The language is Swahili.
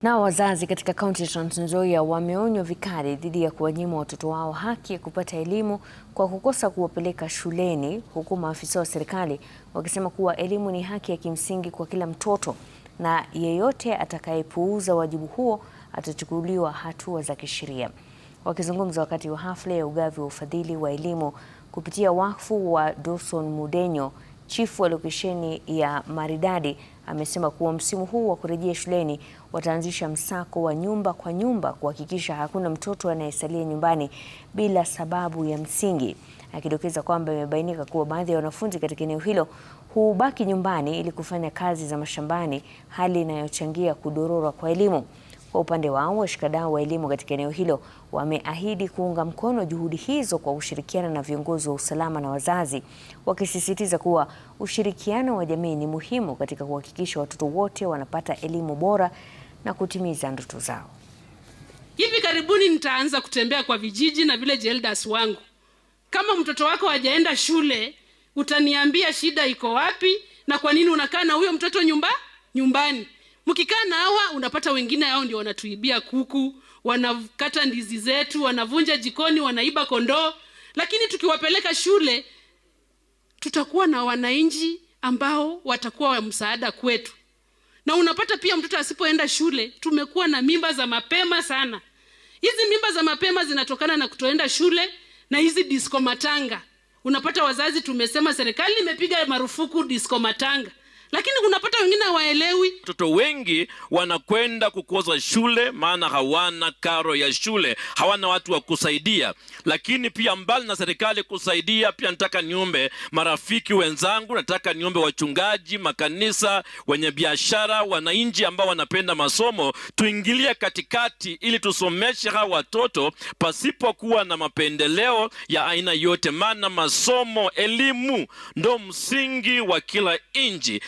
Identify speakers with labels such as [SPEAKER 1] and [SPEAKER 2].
[SPEAKER 1] Nao wazazi katika kaunti ya Trans Nzoia wameonywa vikali dhidi ya kuwanyima watoto wao haki ya kupata elimu kwa kukosa kuwapeleka shuleni, huku maafisa wa serikali wakisema kuwa elimu ni haki ya kimsingi kwa kila mtoto na yeyote atakayepuuza wajibu huo atachukuliwa hatua za kisheria. Wakizungumza wakati wa hafla ya ugavi wa ufadhili wa elimu kupitia wakfu wa Dawson Mudenyo, chifu wa lokesheni ya Maridadi amesema kuwa msimu huu wa kurejea shuleni wataanzisha msako wa nyumba kwa nyumba kuhakikisha hakuna mtoto anayesalia nyumbani bila sababu ya msingi, akidokeza kwamba imebainika kuwa baadhi ya wanafunzi katika eneo hilo hubaki nyumbani ili kufanya kazi za mashambani, hali inayochangia kudorora kwa elimu. Kwa upande wao, washikadau wa elimu katika eneo hilo wameahidi kuunga mkono juhudi hizo kwa kushirikiana na viongozi wa usalama na wazazi, wakisisitiza kuwa ushirikiano wa jamii ni muhimu katika kuhakikisha watoto wote wanapata elimu bora na kutimiza ndoto zao.
[SPEAKER 2] Hivi karibuni nitaanza kutembea kwa vijiji na village elders wangu. Kama mtoto wako hajaenda shule, utaniambia shida iko wapi na kwa nini unakaa na huyo mtoto nyumbani. Mkikaa na hawa unapata wengine hao ndio wanatuibia kuku, wanakata ndizi zetu, wanavunja jikoni, wanaiba kondoo. Lakini tukiwapeleka shule tutakuwa na wananchi ambao watakuwa wa msaada kwetu. Na unapata pia mtoto asipoenda shule, tumekuwa na mimba za mapema sana. Hizi mimba za mapema zinatokana na kutoenda shule na hizi disco matanga. Unapata wazazi tumesema serikali imepiga marufuku disco matanga, lakini unapata wengine hawaelewi.
[SPEAKER 3] Watoto wengi wanakwenda kukosa shule maana hawana karo ya shule, hawana watu wa kusaidia. Lakini pia mbali na serikali kusaidia, pia nataka niombe marafiki wenzangu, nataka niombe wachungaji, makanisa, wenye biashara, wananchi ambao wanapenda masomo, tuingilie katikati ili tusomeshe hawa watoto pasipokuwa na mapendeleo ya aina yote, maana masomo, elimu ndo msingi wa kila nchi.